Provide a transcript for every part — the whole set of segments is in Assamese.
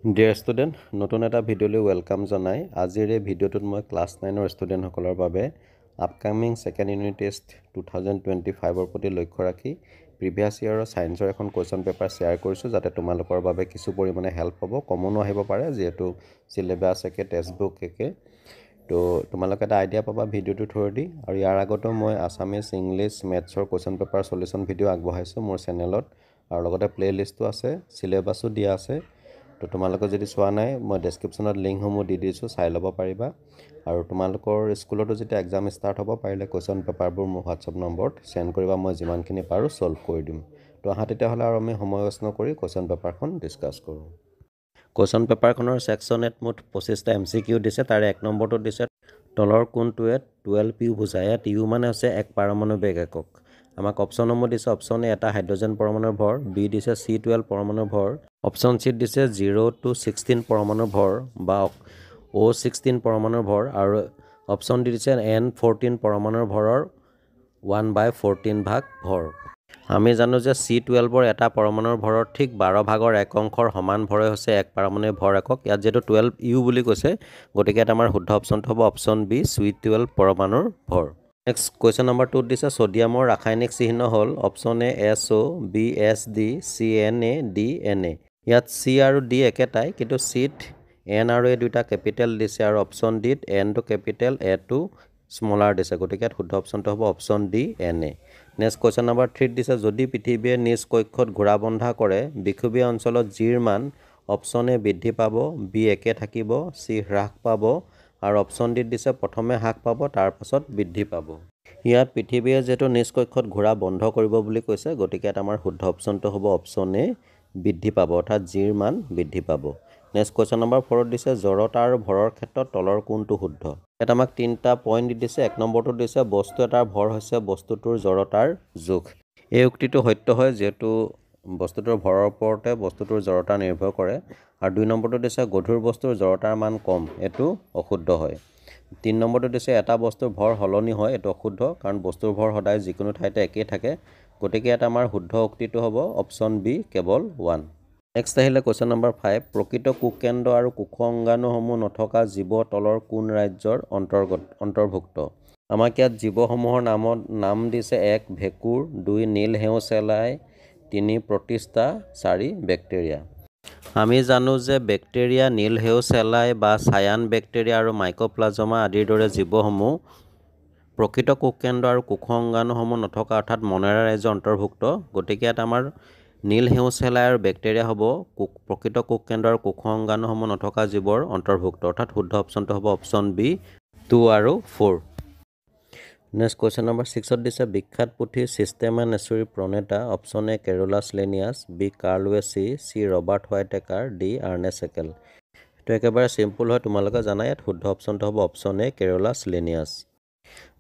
ডিয়াৰ ষ্টুডেণ্ট, নতুন এটা ভিডিঅ'লৈ ৱেলকাম জনাই আজিৰ এই ভিডিঅ'টোত মই ক্লাছ 9ৰ ষ্টুডেণ্টসকলৰ বাবে আপকামিং ছেকেণ্ড ইউনিট টেষ্ট 2025ৰ প্ৰতি লক্ষ্য ৰাখি প্ৰিভিয়াছ ইয়েৰৰ ছায়েন্সৰ এখন কুৱেশ্যন পেপাৰ শ্বেয়াৰ কৰিছোঁ, যাতে তোমালোকৰ বাবে কিছু পৰিমাণে হেল্প হ'ব। কমনো আহিব পাৰে, যিহেতু চিলেবাছ একে, টেক্সট বুক একে। তো তোমালোকে এটা আইডিয়া পাবা ভিডিঅ'টো থ্ৰুদি। আৰু ইয়াৰ আগতো মই আছামিজ, ইংলিছ, মেথছৰ কুৱেশ্যন পেপাৰ চলিউশ্যন ভিডিঅ' আগবঢ়াইছোঁ মোৰ চেনেলত, আৰু লগতে প্লে লিষ্টো আছে, চিলেবাছো দিয়া আছে। তো তোমালোকে যদি চোৱা নাই, মই ডেছক্ৰিপশ্যনত লিংকসমূহ দি দিছোঁ, চাই ল'ব পাৰিবা। আৰু তোমালোকৰ স্কুলতো যেতিয়া এক্সাম ষ্টাৰ্ট হ'ব, পাৰিলে কুৱেশ্যন পেপাৰবোৰ মোৰ হোৱাটছআপ নম্বৰত চেণ্ড কৰিবা, মই যিমানখিনি পাৰোঁ ছল্ভ কৰি দিম। তো আহা তেতিয়াহ'লে আৰু আমি সময় ৱেষ্ট নকৰি কুৱেশ্যন পেপাৰখন ডিছকাছ কৰোঁ। কুৱেশ্যন পেপাৰখনৰ ছেকশ্যন 8 মুঠ 25টা MCQ দিছে। তাৰে 1 নম্বৰটো দিছে তলৰ কোনটোৱে 12 U বুজায়। ইয়াত U মানে হৈছে এক পাৰমাণৱিক একক। আমাক অপশ্যনসমূহ দিছে। অপশ্যন এ এটা হাইড্ৰজেন পৰমাণুৰ ভৰ, বি দিছে C12 পৰমাণুৰ ভৰ, অপশ্যন চি দিছে 0 to 16 পৰমাণুৰ ভৰ বা O16 পৰমাণুৰ ভৰ, আৰু অপশ্যন ডি দিছে N14 পৰমাণুৰ ভৰৰ 1/14 ভাগ ভৰ। আমি জানো যে C12ৰ এটা পৰমাণুৰ ভৰৰ ঠিক 12 ভাগৰ 1 অংশৰ সমান ভৰে হৈছে এক পাৰমাণৱিক ভৰ একক। ইয়াত যিহেতু 12 U বুলি কৈছে, গতিকে ইয়াত আমাৰ শুদ্ধ অপশ্যনটো হ'ব অপশ্যন বি, C12 পৰমাণুৰ ভৰ। নেক্সট কুৱেশ্যন নম্বৰ 2 দিছে ছ'ডিয়ামৰ ৰাসায়নিক চিহ্ন হ'ল option A SO, B SD, C NaDNA। ইয়াত চি আৰু ডি একেটাই, কিন্তু চিত এন আৰু এ দুটা কেপিটেল দিছে, আৰু অপশ্যন ডিত এনটো কেপিটেল, এটো স্মলাৰ দিছে, গতিকে ইয়াত শুদ্ধ অপশ্যনটো হ'ব option D NA। Next question number 3 দিছে যদি পৃথিৱীয়ে নিজ কক্ষত ঘূৰা বন্ধা কৰে, বিষুৱীয় অঞ্চলত জিৰ মান অপশ্যন এ বৃদ্ধি পাব, বি একে থাকিব, চি হ্ৰাস পাব, আৰু অপশ্যন ডিত দিছে প্ৰথমে হ্ৰাস পাব, তাৰ পাছত বৃদ্ধি পাব। ইয়াত পৃথিৱীয়ে যিহেতু নিজ কক্ষত ঘূৰা বন্ধ কৰিব বুলি কৈছে, গতিকে ইয়াত আমাৰ শুদ্ধ অপশ্যনটো হ'ব অপশ্যন এ বৃদ্ধি পাব, অৰ্থাৎ জিৰ মান বৃদ্ধি পাব। নেক্সট কুৱেশ্যন নম্বৰ 4 দিছে জড়তা আৰু ভৰৰ ক্ষেত্ৰত তলৰ কোনটো শুদ্ধ। ইয়াত আমাক 3টা পইণ্ট দি দিছে। 1 নম্বৰটো দিছে বস্তু এটাৰ ভৰ হৈছে বস্তুটোৰ জড়তাৰ জোখ। এই উক্তিটো সত্য হয়, যিহেতু বস্তুটোৰ ভৰৰ ওপৰতে বস্তুটোৰ জড়তা নিৰ্ভৰ কৰে। আৰু 2 নম্বৰটো দিছে গধুৰ বস্তুৰ জড়তাৰ মান কম, এইটো অশুদ্ধ হয়। 3 নম্বৰটো দিছে এটা বস্তুৰ ভৰ সলনি হয়, এইটো অশুদ্ধ, কাৰণ বস্তুৰ ভৰ সদায় যিকোনো ঠাইতে একেই থাকে, গতিকে ইয়াত আমাৰ শুদ্ধ উক্তিটো হ'ব অপশ্যন বি, কেৱল 1। নেক্সট আহিলে কুৱেশ্যন নম্বৰ 5 প্ৰকৃত কোষকেন্দ্ৰ আৰু কোষ অংগাণুসমূহ নথকা জীৱ তলৰ কোন ৰাজ্যৰ অন্তৰ্ভুক্ত। আমাক ইয়াত জীৱসমূহৰ নাম দিছে 1 ভেঁকুৰ, 2 নীল হেউ চেলাই, 3 প্ৰটিষ্টা, 4 বেক্টেৰিয়া। আমি জানো যে বেক্টেৰিয়া, নীল হেউ চেলাই বা চায়ান বেক্টেৰিয়া আৰু মাইকোপ্লাজমা আদিৰ দৰে জীৱসমূহ প্ৰকৃত কোষকেন্দ্ৰ আৰু কোষ অংগাণুসমূহ নথকা, অৰ্থাৎ মনেৰা ৰাজ্যৰ অন্তৰ্ভুক্ত, গতিকে ইয়াত আমাৰ নীল হেউ চেলাই আৰু বেক্টেৰিয়া হ'ব প্ৰকৃত কোষকেন্দ্ৰ আৰু কোষ অংগাণুসমূহ নথকা জীৱৰ অন্তৰ্ভুক্ত, অৰ্থাৎ শুদ্ধ অপশ্যনটো হ'ব অপশ্যন বি, 2 আৰু 4। নেক্সট কুৱেশ্যন নম্বৰ 6 দিছে বিখ্যাত পুথি চিষ্টেমা নেচুৰি প্ৰণেতা। Option A Carolus Linnaeus, B Carl Woese, C Robert Whittaker, D Ernst Haeckel. এইটো একেবাৰে চিম্পুল হয়, তোমালোকে জানা। ইয়াত শুদ্ধ অপশ্যনটো হ'ব option A Carolus Linnaeus.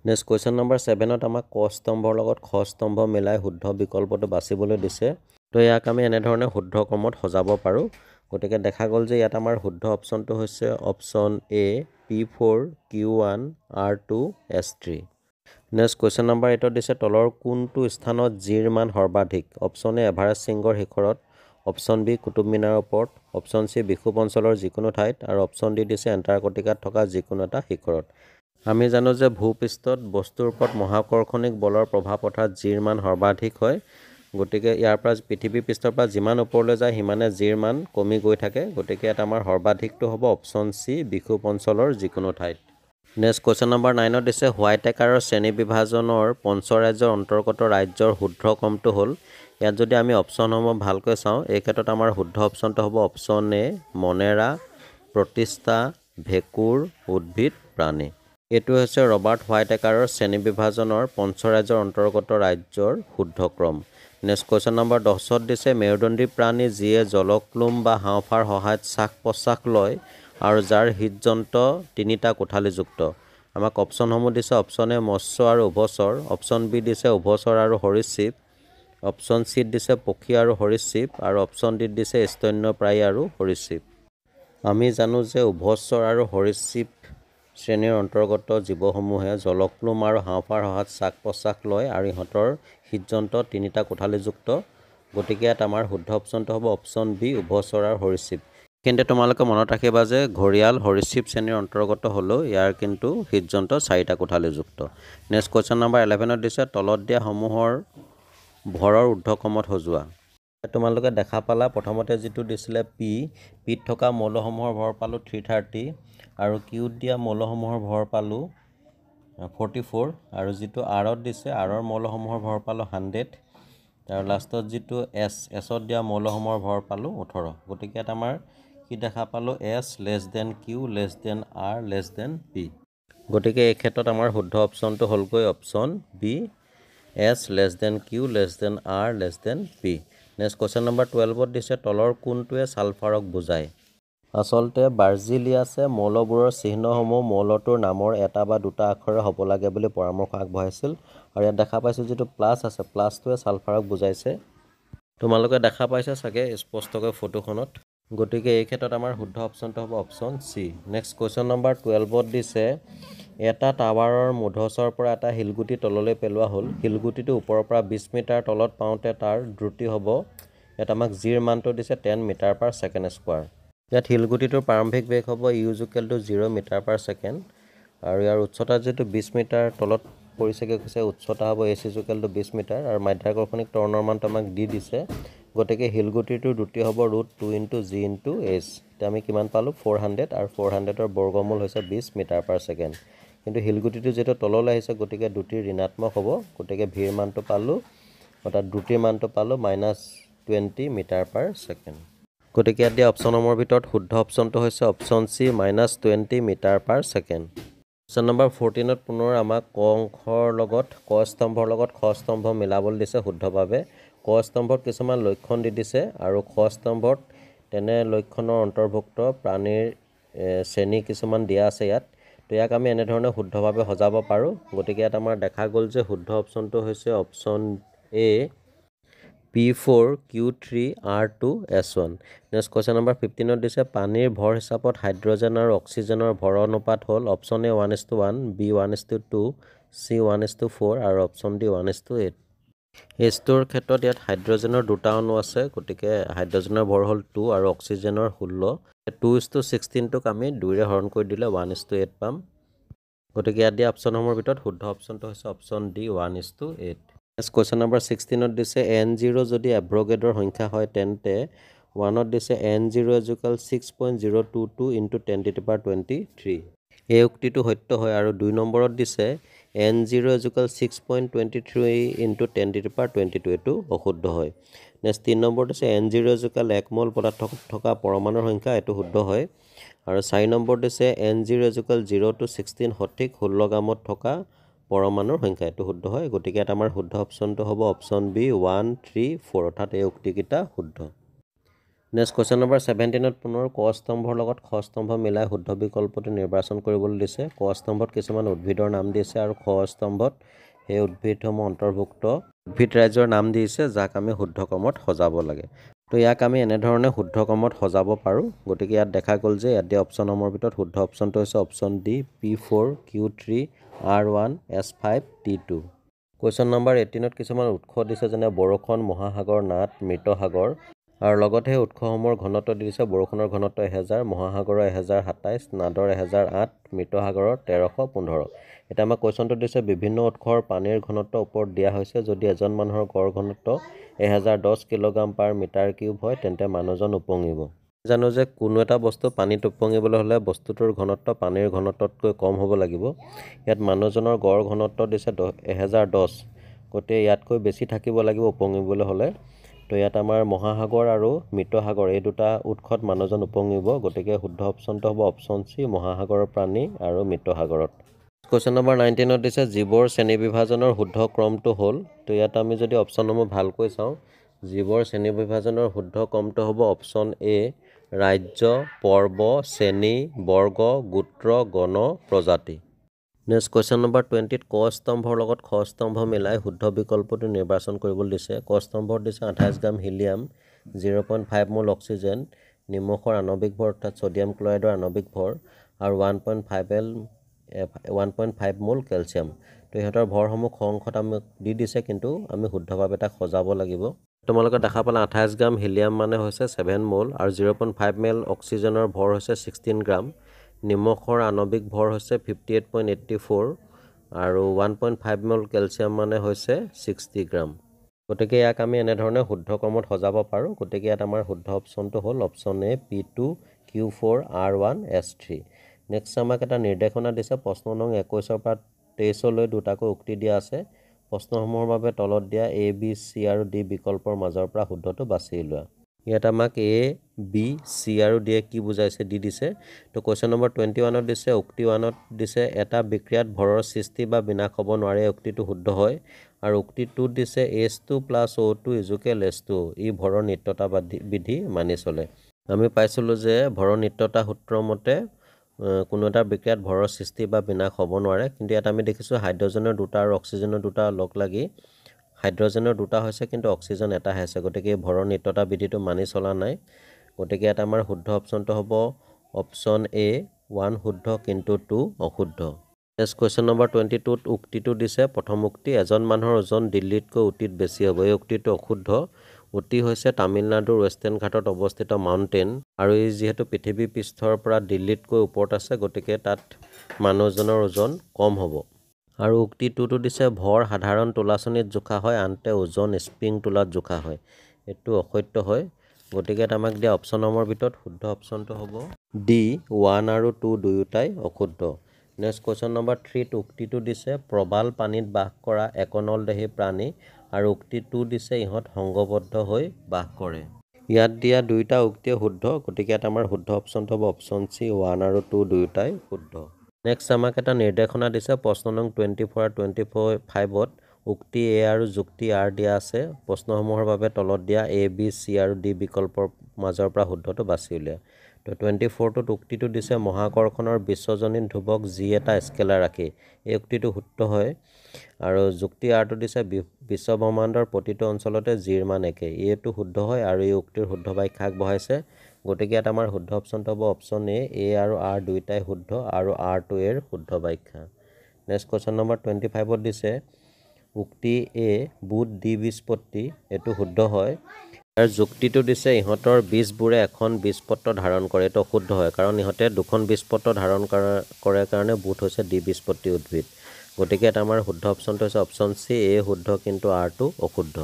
Next question number 7 আমাক ক স্তম্ভৰ লগত খ স্তম্ভ মিলাই শুদ্ধ বিকল্পটো বাছিবলৈ দিছে। তো ইয়াক আমি এনেধৰণে শুদ্ধ ক্ৰমত সজাব পাৰোঁ। গতিকে দেখা গ'ল যে ইয়াত আমাৰ শুদ্ধ অপশ্যনটো হৈছে option A P4, Q1, R2, S3। Next question number 8 দিছে তলৰ কোনটো স্থানত জিৰ মান সৰ্বাধিক। অপশ্যন এ এভাৰেষ্ট শৃংগৰ শিখৰত, অপশ্যন বি কুতুব মিনাৰৰ ওপৰত, অপশ্যন চি বিষুৱ অঞ্চলৰ যিকোনো ঠাইত, আৰু অপশ্যন ডি দিছে এণ্টাৰ্কটিকাত থকা যিকোনো এটা শিখৰত। আমি জানো যে ভূপৃষ্ঠত বস্তুৰ ওপৰত মহাকৰ্ষণিক বলৰ প্ৰভাৱ অৰ্থাৎ জিৰ মান সৰ্বাধিক হয়, গতিকে ইয়াৰ পৰা পৃথিৱী পৃষ্ঠৰ পৰা যিমান ওপৰলৈ যায় সিমানে জিৰ মান কমি গৈ থাকে, গতিকে ইয়াত আমাৰ সৰ্বাধিকটো হ'ব অপশ্যন চি বিষুৱ অঞ্চলৰ যিকোনো ঠাইত। নেক্সট কুৱেশ্যন নম্বৰ 9 দিছে হোৱাইটেকাৰৰ শ্ৰেণী বিভাজনৰ পঞ্চৰাজ্যৰ অন্তৰ্গত ৰাজ্যৰ শুদ্ধ ক্ৰমটো হ'ল। ইয়াত যদি আমি অপশ্যনসমূহ ভালকৈ চাওঁ, এই ক্ষেত্ৰত আমাৰ শুদ্ধ অপশ্যনটো হ'ব অপশ্যন এ মনেৰা, প্ৰতিষ্ঠা, ভেঁকুৰ, উদ্ভিদ, প্ৰাণী। এইটো হৈছে ৰবাৰ্ট হোৱাইটেকাৰৰ শ্ৰেণী বিভাজনৰ পঞ্চৰাজ্যৰ অন্তৰ্গত ৰাজ্যৰ শুদ্ধ ক্ৰম। নেক্সট কুৱেশ্যন নম্বৰ 10 দিছে মেৰুদণ্ডী প্ৰাণী যিয়ে জলক্লোম বা হাঁওফাঁৰ সহায়ত শ্বাস প্ৰশ্বাস লয় আৰু যাৰ হৃদযন্ত্ৰ 3টা কোঠালিযুক্ত। আমাক অপশ্যনসমূহ দিছে অপশ্যন এ মৎস্য আৰু উভচৰ, অপশ্যন বি দিছে উভচৰ আৰু সৰীসৃপ, অপশ্যন চিত দিছে পক্ষী আৰু সৰীসৃপ, আৰু অপশ্যন ডিত দিছে স্তন্যপায়ী আৰু সৰীসৃপ। আমি জানো যে উভচৰ আৰু সৰীসৃপ শ্ৰেণীৰ অন্তৰ্গত জীৱসমূহে জলক্লোম আৰু হাঁওফাঁৰ সহায়ত শ্বাস প্ৰশ্বাস লয় আৰু ইহঁতৰ হৃদযন্ত্ৰ 3টা কোঠালিযুক্ত, গতিকে ইয়াত আমাৰ শুদ্ধ অপশ্যনটো হ'ব অপশ্যন বি উভচৰ আৰু সৰীসৃপ। কিন্তু তোমালোকে মনত ৰাখিবা যে ঘৰিয়াল সৰীসৃপ শ্ৰেণীৰ অন্তৰ্গত হ'লেও ইয়াৰ কিন্তু হৃদযন্ত্ৰ 4টা কোঠালিযুক্ত। নেক্সট কুৱেশ্যন নম্বৰ 11ত দিছে তলত দিয়া সমূহৰ ভৰৰ ঊৰ্ধ্বক্ৰমত সজোৱা। তোমালোকে দেখা পালা প্ৰথমতে যিটো দিছিলে পিত থকা মৌলসমূহৰ ভৰ পালোঁ 330 আৰু কিউত দিয়া মৌলসমূহৰ ভৰ পালোঁ 44 আৰু যিটো আৰত দিছে আৰৰ মৌলসমূহৰ ভৰ পালোঁ 100 আৰু লাষ্টত যিটো এছত দিয়া মৌলসমূহৰ ভৰ পালোঁ 18। গতিকে ইয়াত আমাৰ কি দেখা পালোঁ S less than Q less than R less than P. গতিকে এই ক্ষেত্ৰত আমাৰ শুদ্ধ অপশ্যনটো হ'লগৈ option B S less than Q less than R less than P. Next question number 12ত দিছে তলৰ কোনটোৱে ছালফাৰক বুজায়। আচলতে বাৰ্জিলিয়াছে মৌলবোৰৰ চিহ্নসমূহ মৌলটোৰ নামৰ এটা বা দুটা আখৰে হ'ব লাগে বুলি পৰামৰ্শ আগবঢ়াইছিল আৰু ইয়াত দেখা পাইছোঁ যিটো প্লাছ আছে প্লাছটোৱে ছালফাৰক বুজাইছে। তোমালোকে দেখা পাইছা চাগে স্পষ্টকৈ ফটোখনত। গতিকে এই ক্ষেত্ৰত আমাৰ শুদ্ধ অপশ্যনটো হ'ব option C. Next question number 12ত দিছে এটা টাৱাৰৰ মূধচৰ পৰা এটা শিলগুটি তললৈ পেলোৱা হ'ল। শিলগুটিটো ওপৰৰ পৰা 20 মিটাৰ তলত পাওঁতে তাৰ দ্ৰুতি হ'ব ইয়াত আমাক জিৰ মানটো দিছে 10 মিটাৰ পাৰ ছেকেণ্ড স্কোৱাৰ। ইয়াত শিলগুটিটোৰ প্ৰাৰম্ভিক বেগ হ'ব ইউজুকেল টু 0 মিটাৰ পাৰ ছেকেণ্ড আৰু ইয়াৰ উচ্চতা যিটো 20 মিটাৰ তলত পৰিছেগৈ কৈছে উচ্চতা হ'ব এছ ইজুকেল টু 20 মিটাৰ আৰু মাধ্যাকৰ্ষণিক ত্বৰণৰ মানটো আমাক দিছে। গতিকে শিলগুটিটোৰ দ্ৰুতি হ'ব √2 × g × h। এতিয়া আমি কিমান পালোঁ 400 আৰু 400ৰ বৰ্গমূল হৈছে 20 মিটাৰ পাৰ ছেকেণ্ড। কিন্তু শিলগুটিটো যিহেতু তললৈ আহিছে গতিকে দ্ৰুতিৰ ঋণাত্মক হ'ব। গতিকে ভিৰ মানটো পালোঁ অৰ্থাৎ দ্ৰুতিৰ মানটো পালোঁ -20 মিটাৰ পাৰ ছেকেণ্ড। গতিকে ইয়াত দিয়া অপশ্যনসমূহৰ ভিতৰত শুদ্ধ অপশ্যনটো হৈছে option C -20 metre per second. Question number 14ত পুনৰ আমাক ক অংশৰ লগত ক স্তম্ভৰ লগত খ স্তম্ভ মিলাবলৈ দিছে শুদ্ধভাৱে। ক স্তম্ভত কিছুমান লক্ষণ দি দিছে আৰু খ স্তম্ভত তেনে লক্ষণৰ অন্তৰ্ভুক্ত প্ৰাণীৰ শ্ৰেণী কিছুমান দিয়া আছে ইয়াত। তো ইয়াক আমি এনেধৰণে শুদ্ধভাৱে সজাব পাৰোঁ। গতিকে ইয়াত আমাৰ দেখা গ'ল যে শুদ্ধ অপশ্যনটো হৈছে option A P4 Q3 R2 S1। Next question number 15ত দিছে পানীৰ ভৰ হিচাপত হাইড্ৰজেন আৰু অক্সিজেনৰ ভৰ অনুপাত হ'ল অপশ্যন এ 1:1 বি 1:2 চি 1:4 আৰু অপশ্যন ডি 1:8। H2ৰ ক্ষেত্ৰত ইয়াত হাইড্ৰজেনৰ দুটা অণু আছে গতিকে হাইড্ৰজেনৰ ভৰ হ'ল 2 আৰু অক্সিজেনৰ 16। 2:16টোক আমি 2ৰে হৰণ কৰি দিলে 1:8 পাম। গতিকে ইয়াত দিয়া অপশ্যনসমূহৰ ভিতৰত শুদ্ধ অপশ্যনটো হৈছে option D 1:8। Next question number 16ত দিছে N0 যদি এভ্ৰগেডৰ সংখ্যা হয় তেন্তে 1ত দিছে N0 = 6.022 × 10⁻23। এই উক্তিটো সত্য হয় আৰু 2 নম্বৰত দিছে N0 = 6.23 × 10⁻22 এইটো অশুদ্ধ হয়। নেক্সট 3 নম্বৰত দিছে N0 = 1 মল পদাৰ্থ থকা পৰমাণুৰ সংখ্যা এইটো শুদ্ধ হয় আৰু 4 নম্বৰত দিছে N0 = 0 to 16 সঠিক 16 গ্ৰামত থকা পৰমাণুৰ সংখ্যা এইটো শুদ্ধ হয়। গতিকে ইয়াত আমাৰ শুদ্ধ অপশ্যনটো হ'ব অপশ্যন বি 1, 3, 4 অৰ্থাৎ এই উক্তিকেইটা শুদ্ধ। নেক্সট কুৱেশ্যন নম্বৰ 17ত পুনৰ ক স্তম্ভৰ লগত খ স্তম্ভ মিলাই শুদ্ধ বিকল্পটো নিৰ্বাচন কৰিবলৈ দিছে। ক স্তম্ভত কিছুমান উদ্ভিদৰ নাম দিছে আৰু খ স্তম্ভত সেই উদ্ভিদসমূহ অন্তৰ্ভুক্ত উদ্ভিদ ৰাজ্যৰ নাম দিছে যাক আমি শুদ্ধ ক্ৰমত সজাব লাগে। তো ইয়াক আমি এনেধৰণে শুদ্ধ ক্ৰমত সজাব পাৰোঁ। গতিকে ইয়াত দেখা গ'ল যে ইয়াত দিয়া অপশ্যনসমূহৰ ভিতৰত শুদ্ধ অপশ্যনটো হৈছে option D P4 Q3 R1 S5 T2। Question number 18ত কিছুমান উৎস দিছে যেনে বৰষুণ মহাসাগৰ নাট মৃত সাগৰ আৰু লগতে সেই উৎসসমূহৰ ঘনত্ব দিছে বৰষুণৰ ঘনত্ব 1000 মহাসাগৰৰ 1027 নাদৰ 1008 মৃত সাগৰৰ 1315। এতিয়া আমাক কুৱেশ্যনটো দিছে বিভিন্ন উৎসৰ পানীৰ ঘনত্ব ওপৰত দিয়া হৈছে যদি এজন মানুহৰ গড় ঘনত্ব 1010 kg/m³ হয় তেন্তে মানুহজন উপঙিব। জানো যে কোনো এটা বস্তু পানীত উপঙিবলৈ হ'লে বস্তুটোৰ ঘনত্ব পানীৰ ঘনত্বতকৈ কম হ'ব লাগিব। ইয়াত মানুহজনৰ গড় ঘনত্ব দিছে 1010 গতিকে ইয়াতকৈ বেছি থাকিব লাগিব উপঙিবলৈ হ'লে। তো ইয়াত আমাৰ মহাসাগৰ আৰু মৃত সাগৰ এই দুটা উৎসত মানুহজন উপঙিব। গতিকে শুদ্ধ অপশ্যনটো হ'ব অপশ্যন চি মহাসাগৰৰ প্ৰাণী আৰু মৃত সাগৰত। কুৱেশ্যন নম্বৰ 19ত দিছে জীৱৰ শ্ৰেণীবিভাজনৰ শুদ্ধ ক্ৰমটো হ'ল। তো ইয়াত আমি যদি অপশ্যনসমূহ ভালকৈ চাওঁ জীৱৰ শ্ৰেণীবিভাজনৰ শুদ্ধ ক্ৰমটো হ'ব অপশ্যন এ ৰাজ্য পৰ্ব শ্ৰেণী বৰ্গ গোত্ৰ গণ প্ৰজাতি। নেক্সট কুৱেশ্যন নম্বৰ 20ত ক স্তম্ভৰ লগত খ স্তম্ভ মিলাই শুদ্ধ বিকল্পটো নিৰ্বাচন কৰিবলৈ দিছে। ক স্তম্ভত দিছে 28 গ্ৰাম হিলিয়াম 0.5 মোল অক্সিজেন নিমখৰ আণৱিক ভৰ অৰ্থাৎ ছ'ডিয়াম ক্লৰাইডৰ আণৱিক ভৰ আৰু 1.5 মোল কেলছিয়াম। তো ইহঁতৰ ভৰসমূহ খ অংশত আমাক দি দিছে কিন্তু আমি শুদ্ধভাৱে তাক সজাব লাগিব। তোমালোকে দেখা পালা 28 গ্ৰাম হিলিয়াম মানে হৈছে 7 মোল আৰু 0.5 ml অক্সিজেনৰ ভৰ হৈছে 16 গ্ৰাম, নিমখৰ আণৱিক ভৰ হৈছে 58.84 আৰু 1.5 ml কেলছিয়াম মানে হৈছে 60 গ্ৰাম। গতিকে ইয়াক আমি এনেধৰণে শুদ্ধ ক্ৰমত সজাব পাৰোঁ। গতিকে ইয়াত আমাৰ শুদ্ধ অপশ্যনটো হ'ল অপশ্যন এ P2Q4R1S3। নেক্সট আমাক এটা নিৰ্দেশনা দিছে, প্ৰশ্ন নং 21 পৰা 23 দুটাকৈ উক্তি দিয়া আছে। প্ৰশ্নসমূহৰ বাবে তলত দিয়া A, B, C আৰু D বিকল্পৰ মাজৰ পৰা শুদ্ধটো বাছি লোৱা। ইয়াত আমাক A, B, C আৰু D কি বুজাইছে দি দিছে। তো কুৱেশ্যন নম্বৰ 21ত দিছে, উক্তি 1ত দিছে এটা বিক্ৰিয়াত ভৰৰ সৃষ্টি বা বিনাশ হ'ব নোৱাৰে, উক্তিটো শুদ্ধ হয়। আৰু উক্তি 2ত দিছে H2 + O2 = H2O, ই ভৰৰ নিত্যতা বিধি মানি চলে। আমি পাইছিলোঁ যে ভৰৰ নিত্যতা সূত্ৰৰ মতে কোনো এটা বিক্ৰিয়াত ভৰৰ সৃষ্টি বা বিনাশ হ'ব নোৱাৰে, কিন্তু ইয়াত আমি দেখিছোঁ হাইড্ৰজেনৰ দুটা আৰু অক্সিজেনৰ দুটা লগ লাগি হাইড্ৰজেনৰ দুটা হৈছে কিন্তু অক্সিজেন এটাহে আছে, গতিকে ভৰৰ নিত্যতা বিধিটো মানি চলা নাই। গতিকে ইয়াত আমাৰ শুদ্ধ অপশ্যনটো হ'ব অপশ্যন এ 1 শুদ্ধ কিন্তু 2 অশুদ্ধ। নেক্সট কুৱেশ্যন নম্বৰ 22ত উক্তিটো দিছে, প্ৰথম উক্তি এজন মানুহৰ ওজন দিল্লীতকৈ উটিত বেছি হ'ব, এই উক্তিটো অশুদ্ধ। উটি হৈছে তামিলনাডুৰ ৱেষ্টাৰ্ণ ঘাটত অৱস্থিত মাউণ্টেইন আৰু ই যিহেতু পৃথিৱী পৃষ্ঠৰ পৰা দিল্লীতকৈ ওপৰত আছে, গতিকে তাত মানুহজনৰ ওজন কম হ'ব। আৰু উক্তি 2টো দিছে ভৰ সাধাৰণ তোলাচনীত জোখা হয়, আনহাতে ওজন স্প্ৰিং তোলাত জোখা হয়, এইটো অসত্য হয়। গতিকে আমাক দিয়া অপশ্যনসমূহৰ ভিতৰত শুদ্ধ অপশ্যনটো হ'ব D 1 আৰু 2 দুয়োটাই অশুদ্ধ। নেক্সট কুৱেশ্যন নম্বৰ 3ত উক্তিটো দিছে প্ৰবাল পানীত বাস কৰা একনলদেহী প্ৰাণী আৰু উক্তি 2 দিছে ইহঁত সংঘবদ্ধ হৈ বাস কৰে। ইয়াত দিয়া দুইটা উক্তিয়ে শুদ্ধ, গতিকে ইয়াত আমাৰ শুদ্ধ অপশ্যনটো হ'ব অপশ্যন চি 1 আৰু 2 দুয়োটাই শুদ্ধ। নেক্সট আমাক এটা নিৰ্দেশনা দিছে, প্ৰশ্ন নং 24 আৰু 25ত উক্তি এ আৰু যুক্তি আৰ দিয়া আছে। প্ৰশ্নসমূহৰ বাবে তলত দিয়া A, B, C আৰু D বিকল্পৰ মাজৰ পৰা শুদ্ধটো বাছি উলিয়া। তো 24টোত উক্তিটো দিছে মহাকৰ্ষণৰ বিশ্বজনীন ধ্ৰুৱক যি এটা স্কেলাৰ ৰাশি, এই উক্তিটো শুদ্ধ হয়। আৰু যুক্তি আৰটো দিছে বিশ্ব ব্ৰহ্মাণ্ডৰ প্ৰতিটো অঞ্চলতে জিৰ মান একে, এইটো শুদ্ধ হয় আৰু এই উক্তিৰ শুদ্ধ ব্যাখ্যা আগবঢ়াইছে। গতিকে ইয়াত আমাৰ শুদ্ধ অপশ্যনটো হ'ব অপশ্যন এ আৰু আৰ দুয়োটাই শুদ্ধ আৰু R2 এৰ শুদ্ধ ব্যাখ্যা। নেক্সট কুৱেশ্যন নম্বৰ 25ত দিছে উক্তি এ বুধ দ্বিবীজপত্ৰী, এইটো শুদ্ধ হয়। আৰু যুক্তিটো দিছে ইহঁতৰ বীজবোৰে এখন বীজপত্ৰ ধাৰণ কৰে, এইটো অশুদ্ধ হয়, কাৰণ ইহঁতে দুখন বীজপত্ৰ ধাৰণ কৰে কাৰণে বুধ হৈছে দ্বিবীজপত্ৰী উদ্ভিদ। গতিকে এটা আমাৰ শুদ্ধ অপশ্যনটো হৈছে অপশ্যন চি এ শুদ্ধ কিন্তু R2 অশুদ্ধ।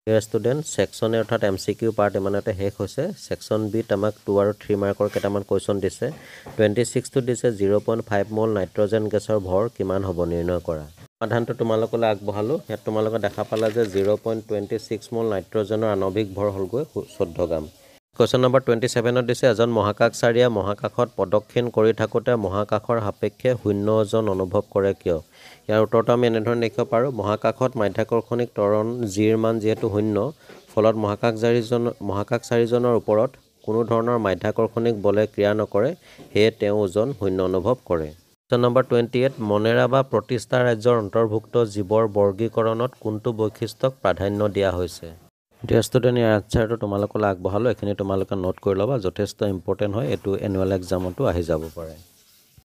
ডিয়াৰ ষ্টুডেণ্ট, ছেকশ্যন এ অৰ্থাৎ MCQ পাৰ্ট ইমানতে শেষ হৈছে। ছেকশ্যন বিত আমাক 2 আৰু 3 মাৰ্কৰ কেইটামান কুৱেশ্যন দিছে। 26টোত দিছে 0.5 মোল নাইট্ৰজেন গেছৰ ভৰ কিমান হ'ব নিৰ্ণয় কৰা। সমাধানটো তোমালোকলৈ আগবঢ়ালোঁ। ইয়াত তোমালোকে দেখা পালা যে 0.26 মোল নাইট্ৰজেনৰ আণৱিক ভৰ হ'লগৈ 14 গ্ৰাম। কুৱেশ্যন নম্বৰ 27ত দিছে এজন মহাকাশচাৰীয়ে মহাকাশত প্ৰদক্ষিণ কৰি থাকোঁতে মহাকাশৰ সাপেক্ষে শূন্য ওজন অনুভৱ কৰে কিয়? ইয়াৰ উত্তৰটো আমি এনেধৰণে লিখিব পাৰোঁ, মহাকাশত মাধ্যাকৰ্ষণিক ত্বৰণ জিৰ মান যিহেতু শূন্য, ফলত মহাকাশচাৰীজনৰ ওপৰত কোনো ধৰণৰ মাধ্যাকৰ্ষণিক বলে ক্ৰিয়া নকৰে, সেয়ে তেওঁ ওজন শূন্য অনুভৱ কৰে। কুৱেশ্যন নম্বৰ 28 মনেৰা বা প্ৰতিষ্ঠা ৰাজ্যৰ অন্তৰ্ভুক্ত জীৱৰ বৰ্গীকৰণত কোনটো বৈশিষ্ট্যক প্ৰাধান্য দিয়া হৈছে? ডিয়াৰ ষ্টুডেণ্ট, ইয়াৰ আনচাৰটো তোমালোকলৈ আগবঢ়ালোঁ, এইখিনি তোমালোকে নোট কৰি ল'বা, যথেষ্ট ইম্পৰ্টেণ্ট হয়, এইটো এনুৱেল এক্সামতো আহি যাব পাৰে।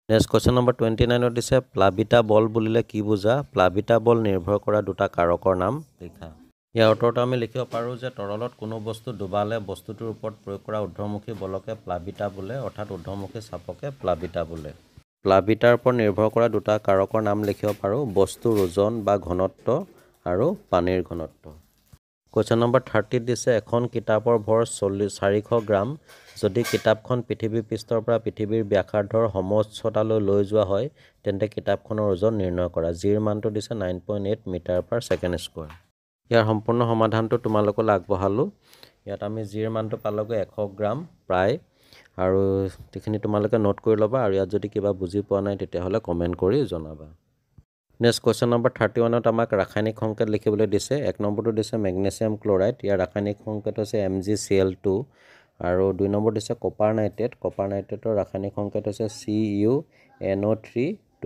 নেক্সট কুৱেশ্যন নম্বৰ 29ত দিছে প্লাবিতা বল বুলিলে কি বুজা? প্লাবিতা বল নিৰ্ভৰ কৰা দুটা কাৰকৰ নাম লিখা। ইয়াৰ উত্তৰটো আমি লিখিব পাৰোঁ যে তৰলত কোনো বস্তু ডুবালে বস্তুটোৰ ওপৰত প্ৰয়োগ কৰা ঊৰ্ধ্বমুখী বলকে প্লাবিতা বোলে, অৰ্থাৎ ঊৰ্ধ্বমুখী চাপকে প্লাবিতা বোলে। প্লাবিতাৰ ওপৰত নিৰ্ভৰ কৰা দুটা কাৰকৰ নাম লিখিব পাৰোঁ, বস্তুৰ ওজন বা ঘনত্ব আৰু পানীৰ ঘনত্ব। কুৱেশ্যন নম্বৰ 30ত দিছে এখন কিতাপৰ ভৰ 400 গ্ৰাম, যদি কিতাপখন পৃথিৱী পৃষ্ঠৰ পৰা পৃথিৱীৰ ব্যাসাৰ্ধৰ সমউচ্চতালৈ লৈ যোৱা হয় তেন্তে কিতাপখনৰ ওজন নিৰ্ণয় কৰা। জিৰ মানটো দিছে 9.8 মিটাৰ/ছেকেণ্ড স্কোৱাৰ। ইয়াৰ সম্পূৰ্ণ সমাধানটো তোমালোকলৈ আগবঢ়ালোঁ। ইয়াত আমি জিৰ মানটো পালোগৈ 100 গ্ৰাম প্ৰায়, আৰু এইখিনি তোমালোকে নোট কৰি ল'বা, আৰু ইয়াত যদি কিবা বুজি পোৱা নাই তেতিয়াহ'লে কমেণ্ট কৰি জনাবা। নেক্সট কুৱেশ্যন নম্বৰ 31ত আমাক ৰাসায়নিক সংকেত লিখিবলৈ দিছে। 1 নম্বৰটো দিছে মেগনেছিয়াম ক্লৰাইড, ইয়াৰ ৰাসায়নিক সংকেত হৈছে MgCl2, আৰু 2 নম্বৰ দিছে কপাৰ নাইট্ৰেট, কপাৰ নাইট্ৰেটৰ ৰাসায়নিক সংকেত হৈছে CuNO3(2).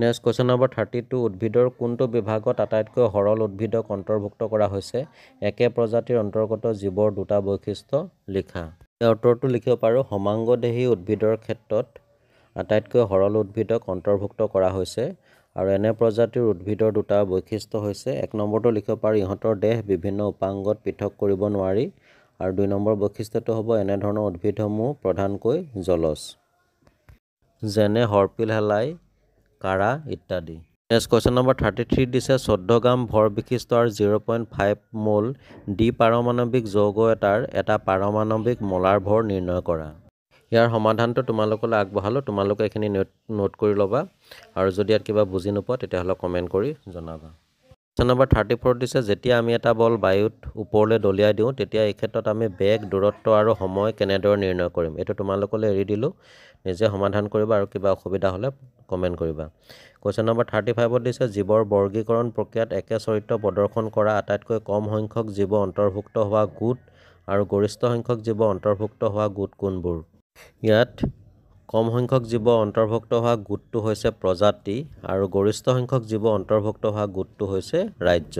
নেক্সট কুৱেশ্যন নম্বৰ 32 উদ্ভিদৰ কোনটো বিভাগত আটাইতকৈ সৰল উদ্ভিদক অন্তৰ্ভুক্ত কৰা হৈছে? একে প্ৰজাতিৰ অন্তৰ্গত জীৱৰ দুটা বৈশিষ্ট্য লিখা। ইয়াৰ উত্তৰটো লিখিব পাৰোঁ, সমাংগদেহী উদ্ভিদৰ ক্ষেত্ৰত আটাইতকৈ সৰল উদ্ভিদক অন্তৰ্ভুক্ত কৰা হৈছে, আৰু এনে প্ৰজাতিৰ উদ্ভিদৰ দুটা বৈশিষ্ট্য হৈছে 1 নম্বৰটো লিখিব পাৰি ইহঁতৰ দেহ বিভিন্ন উপাংগত পৃথক কৰিব নোৱাৰি আৰু 2 নম্বৰ বৈশিষ্ট্যটো হ'ব এনেধৰণৰ উদ্ভিদসমূহ প্ৰধানকৈ জলজ যেনে হৰপিল হেলাই কাৰা ইত্যাদি নেক্সট কোৱেশ্চন নম্বৰ 33 দিছে 14 গ্ৰাম ভৰ বিশিষ্ট আৰু 0.5 মোল ডি পাৰমাণৱিক যৌগ এটাৰ এটা পাৰমাণৱিক মোলাৰ ভৰ নিৰ্ণয় কৰা ইয়াৰ সমাধানটো তোমালোকলৈ আগবঢ়ালো তোমালোকে এখিনি নোট কৰি ল'বা আৰু যদি ইয়াত কিবা বুজি নোপোৱা তেতিয়াহ'লে কমেন্ট কৰি জনাবা কোৱেশ্চন নম্বৰ 34 দিছে যেতিয়া আমি এটা বল বায়ুত ওপৰলৈ দলিয়াই দিওঁ তেতিয়া এই ক্ষেত্ৰত আমি বেগ দূৰত্ব আৰু সময় কেনেদৰে নিৰ্ণয় কৰিম এটো তোমালোকলৈ এৰি দিলো নিজে সমাধান কৰিবা আৰু কিবা অসুবিধা হ'লে কমেন্ট কৰিবা কোৱেশ্চন নম্বৰ 35 দিছে জীৱৰ বৰ্গীকৰণ প্ৰক্ৰিয়াত একে চৰিত্ৰ প্ৰদৰ্শন কৰা আটাইতকৈ কম সংখ্যক জীৱ অন্তৰ্ভুক্ত হোৱা গোট আৰু গৰিষ্ঠ সংখ্যক জীৱ অন্তৰ্ভুক্ত হোৱা গোট কোনবোৰ ইয়াত কম সংখ্যক জীৱ অন্তৰ্ভুক্ত হোৱা গোটটো হৈছে প্ৰজাতি আৰু গৰিষ্ঠ সংখ্যক জীৱ অন্তৰ্ভুক্ত হোৱা গোটটো হৈছে ৰাজ্য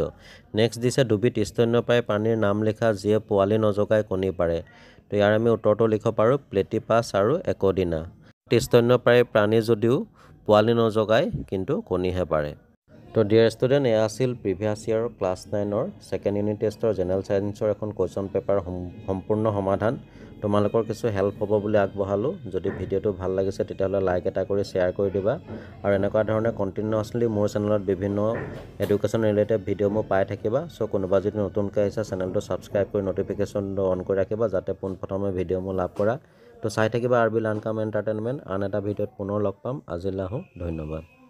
নেক্সট দিছে দুবিধ স্তন্যপায়ী প্ৰাণীৰ নাম লিখা যিয়ে পোৱালি নজগাই কণী পাৰে তো ইয়াৰ আমি উত্তৰটো লিখিব পাৰো প্লেটিপাছ আৰু একদিনা স্তন্যপায়ী প্ৰাণী যদিও পোৱালি নজগাই কিন্তু কণীহে পাৰে তো ডিয়াৰ ষ্টুডেণ্ট এয়া আছিল প্ৰিভিয়াছ ইয়াৰ ক্লাছ 9ৰ সেকেন্ড ইউনিট টেষ্টৰ জেনেৰেল সায়েন্সৰ এখন কোৱেশ্চন পেপাৰ সম্পূৰ্ণ সমাধান তোমালোকৰ কিছু হেল্প হ'ব বুলি আগবঢ়ালো যদি ভিডিওটো ভাল লাগিছে তেতিয়াহ'লে লাইক এটা কৰি শ্বেয়াৰ কৰি দিবা আৰু এনেকুৱা ধৰণে কন্টিনিউয়াছলি মোৰ চেনেলত বিভিন্ন এডুকেশ্যন ৰিলেটেড ভিডিও মই পাই থাকিবা সো কোনোবা যদি নতুনকৈ আহিছে চেনেলটো সাবস্ক্ৰাইব কৰি নটিফিকেশন অন কৰি ৰাখিবা যাতে পোনপ্ৰথমে ভিডিও মই লাভ কৰা তো চাই থাকিবা আৰবি লাৰ্ণ কাম এণ্টাৰটেইনমেণ্ট আন এটা ভিডিওত পুনৰ লগ পাম আজিলৈ ধন্যবাদ